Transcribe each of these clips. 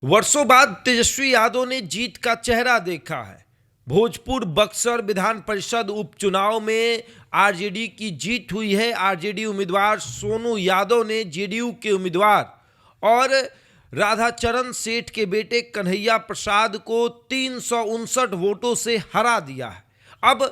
वर्षों बाद तेजस्वी यादव ने जीत का चेहरा देखा है। भोजपुर बक्सर विधान परिषद उपचुनाव में आरजेडी की जीत हुई है। आरजेडी उम्मीदवार सोनू यादव ने जेडीयू के उम्मीदवार और राधाचरण सेठ के बेटे कन्हैया प्रसाद को 359 वोटों से हरा दिया है। अब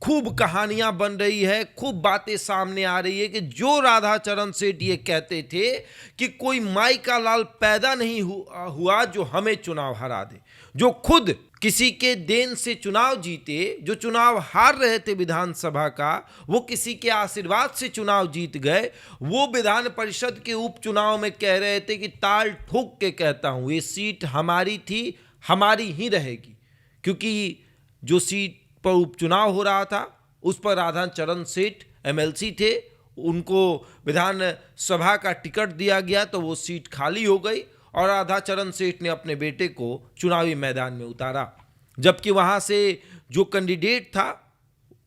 खूब कहानियां बन रही है, खूब बातें सामने आ रही है कि जो राधाचरण सेठ ये कहते थे कि कोई माई का लाल पैदा नहीं हुआ जो हमें चुनाव हरा दे, जो खुद किसी के देन से चुनाव जीते, जो चुनाव हार रहे थे विधानसभा का, वो किसी के आशीर्वाद से चुनाव जीत गए। वो विधान परिषद के उपचुनाव में कह रहे थे कि ताल ठोक के कहता हूं ये सीट हमारी थी, हमारी ही रहेगी, क्योंकि जो सीट पर उपचुनाव हो रहा था उस पर राधाचरण सेठ एमएलसी थे, उनको विधान सभा का टिकट दिया गया तो वो सीट खाली हो गई और राधाचरण सेठ ने अपने बेटे को चुनावी मैदान में उतारा। जबकि वहां से जो कैंडिडेट था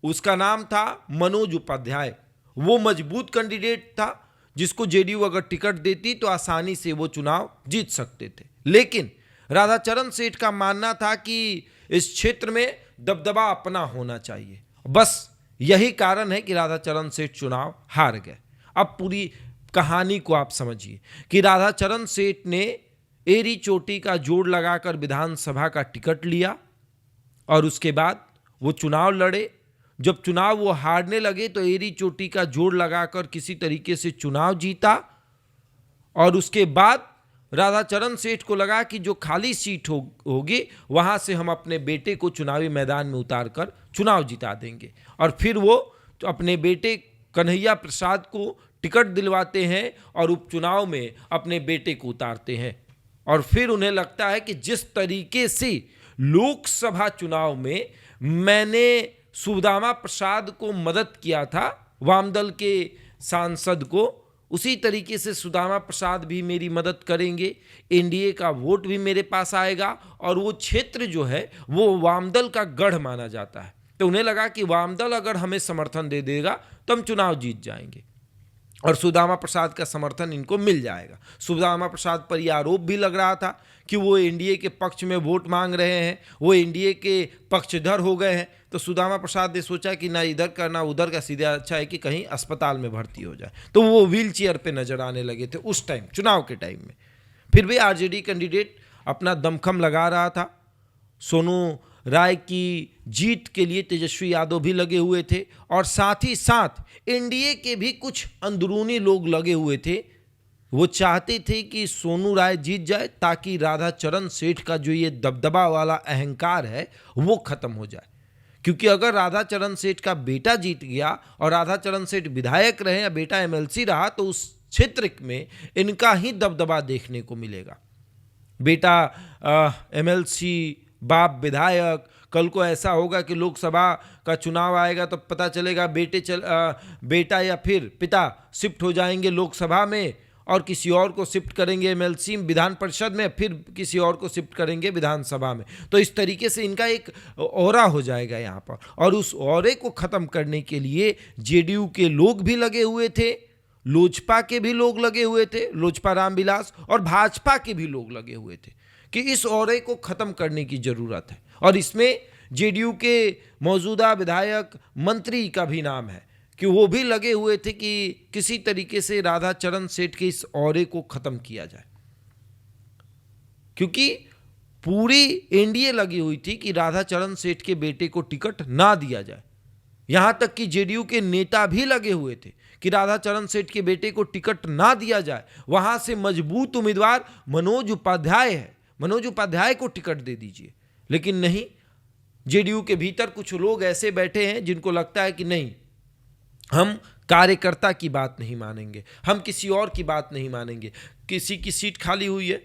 उसका नाम था मनोज उपाध्याय। वो मजबूत कैंडिडेट था जिसको जेडीयू अगर टिकट देती तो आसानी से वो चुनाव जीत सकते थे। लेकिन राधाचरण सेठ का मानना था कि इस क्षेत्र में दबदबा अपना होना चाहिए। बस यही कारण है कि राधाचरण सेठ चुनाव हार गए। अब पूरी कहानी को आप समझिए कि राधाचरण सेठ ने एरी चोटी का जोड़ लगाकर विधानसभा का टिकट लिया और उसके बाद वो चुनाव लड़े। जब चुनाव वो हारने लगे तो एरी चोटी का जोड़ लगाकर किसी तरीके से चुनाव जीता और उसके बाद राधाचरण सेठ को लगा कि जो खाली सीट होगी वहां से हम अपने बेटे को चुनावी मैदान में उतारकर चुनाव जिता देंगे। और फिर वो अपने बेटे कन्हैया प्रसाद को टिकट दिलवाते हैं और उपचुनाव में अपने बेटे को उतारते हैं। और फिर उन्हें लगता है कि जिस तरीके से लोकसभा चुनाव में मैंने सुदामा प्रसाद को मदद किया था, वामदल के सांसद को, उसी तरीके से सुदामा प्रसाद भी मेरी मदद करेंगे, एनडीए का वोट भी मेरे पास आएगा और वो क्षेत्र जो है वो वामदल का गढ़ माना जाता है। तो उन्हें लगा कि वामदल अगर हमें समर्थन दे देगा तो हम चुनाव जीत जाएंगे और सुदामा प्रसाद का समर्थन इनको मिल जाएगा। सुदामा प्रसाद पर यह आरोप भी लग रहा था कि वो एनडीए के पक्ष में वोट मांग रहे हैं, वो एनडीए के पक्षधर हो गए हैं। तो सुदामा प्रसाद ने सोचा कि ना इधर का ना उधर का, सीधा अच्छा है कि कहीं अस्पताल में भर्ती हो जाए। तो वो व्हील चेयर पे नजर आने लगे थे उस टाइम, चुनाव के टाइम में। फिर भी आरजेडी कैंडिडेट अपना दमखम लगा रहा था। सोनू राय की जीत के लिए तेजस्वी यादव भी लगे हुए थे और साथ ही साथ एनडीए के भी कुछ अंदरूनी लोग लगे हुए थे। वो चाहते थे कि सोनू राय जीत जाए ताकि राधाचरण सेठ का जो ये दबदबा वाला अहंकार है वो खत्म हो जाए। क्योंकि अगर राधाचरण सेठ का बेटा जीत गया और राधाचरण सेठ विधायक रहे या बेटा एमएलसी रहा तो उस क्षेत्र में इनका ही दबदबा देखने को मिलेगा। बेटा एमएलसी, बाप विधायक, कल को ऐसा होगा कि लोकसभा का चुनाव आएगा तो पता चलेगा बेटा या फिर पिता शिफ्ट हो जाएंगे लोकसभा में और किसी और को शिफ्ट करेंगे एमएलसी विधान परिषद में, फिर किसी और को शिफ्ट करेंगे विधानसभा में। तो इस तरीके से इनका एक ऑरा हो जाएगा यहाँ पर। और उस ऑरे को खत्म करने के लिए जेडीयू के लोग भी लगे हुए थे, लोजपा के भी लोग लगे हुए थे, लोजपा रामविलास, और भाजपा के भी लोग लगे हुए थे कि इस ऑरे को खत्म करने की जरूरत है। और इसमें जेडीयू के मौजूदा विधायक मंत्री का भी नाम है कि वो भी लगे हुए थे कि किसी तरीके से राधाचरण सेठ के इस ऑरे को खत्म किया जाए। क्योंकि पूरी एनडीए लगी हुई थी कि राधाचरण सेठ के बेटे को टिकट ना दिया जाए। यहां तक कि जेडीयू के नेता भी लगे हुए थे कि राधाचरण सेठ के बेटे को टिकट ना दिया जाए। वहां से मजबूत उम्मीदवार मनोज उपाध्याय है, मनोज उपाध्याय को टिकट दे दीजिए। लेकिन नहीं, जेडीयू के भीतर कुछ लोग ऐसे बैठे हैं जिनको लगता है कि नहीं, हम कार्यकर्ता की बात नहीं मानेंगे, हम किसी और की बात नहीं मानेंगे। किसी की सीट खाली हुई है,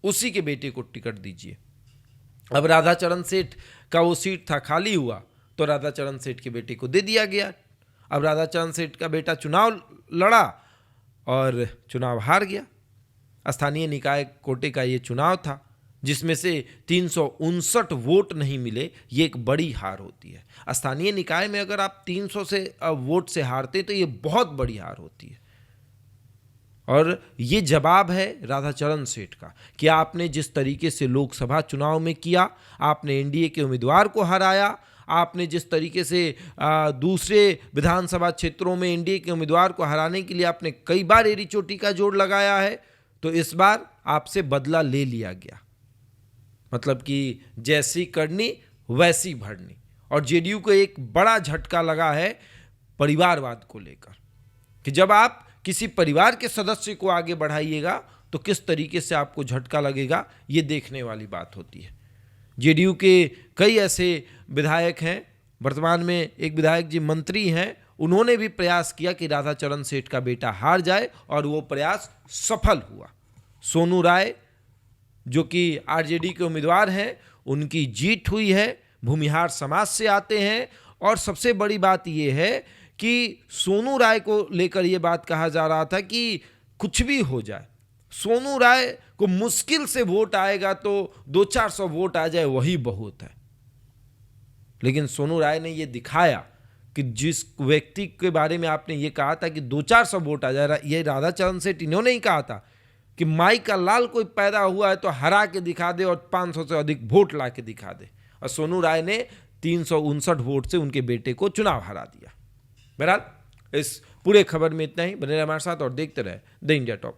उसी के बेटे को टिकट दीजिए। अब राधाचरण सेठ का वो सीट था, खाली हुआ तो राधाचरण सेठ के बेटे को दे दिया गया। अब राधाचरण सेठ का बेटा चुनाव लड़ा और चुनाव हार गया। स्थानीय निकाय कोटे का ये चुनाव था जिसमें से 359 वोट नहीं मिले। ये एक बड़ी हार होती है। स्थानीय निकाय में अगर आप 300 से वोट से हारते तो ये बहुत बड़ी हार होती है। और ये जवाब है राधाचरण सेठ का कि आपने जिस तरीके से लोकसभा चुनाव में किया, आपने एनडीए के उम्मीदवार को हराया, आपने जिस तरीके से दूसरे विधानसभा क्षेत्रों में एनडीए के उम्मीदवार को हराने के लिए आपने कई बार एड़ी चोटी का जोर लगाया है, तो इस बार आपसे बदला ले लिया गया। मतलब कि जैसी करनी वैसी भरनी। और जेडीयू को एक बड़ा झटका लगा है परिवारवाद को लेकर कि जब आप किसी परिवार के सदस्य को आगे बढ़ाइएगा तो किस तरीके से आपको झटका लगेगा, ये देखने वाली बात होती है। जेडीयू के कई ऐसे विधायक हैं, वर्तमान में एक विधायक जी मंत्री हैं, उन्होंने भी प्रयास किया कि राधाचरण सेठ का बेटा हार जाए और वो प्रयास सफल हुआ। सोनू राय जो कि आरजेडी के उम्मीदवार हैं, उनकी जीत हुई है, भूमिहार समाज से आते हैं। और सबसे बड़ी बात यह है कि सोनू राय को लेकर यह बात कहा जा रहा था कि कुछ भी हो जाए, सोनू राय को मुश्किल से वोट आएगा तो 200-400 वोट आ जाए वही बहुत है। लेकिन सोनू राय ने यह दिखाया कि जिस व्यक्ति के बारे में आपने ये कहा था कि 200-400 वोट आ जाए, ये राधाचरण सेठ इन्होंने ही कहा था कि माई का लाल कोई पैदा हुआ है तो हरा के दिखा दे और 500 से अधिक वोट ला के दिखा दे। और सोनू राय ने 359 वोट से उनके बेटे को चुनाव हरा दिया। बहरहाल इस पूरे खबर में इतना ही। बने रहे हमारे साथ और देखते रहे द इंडिया टॉप।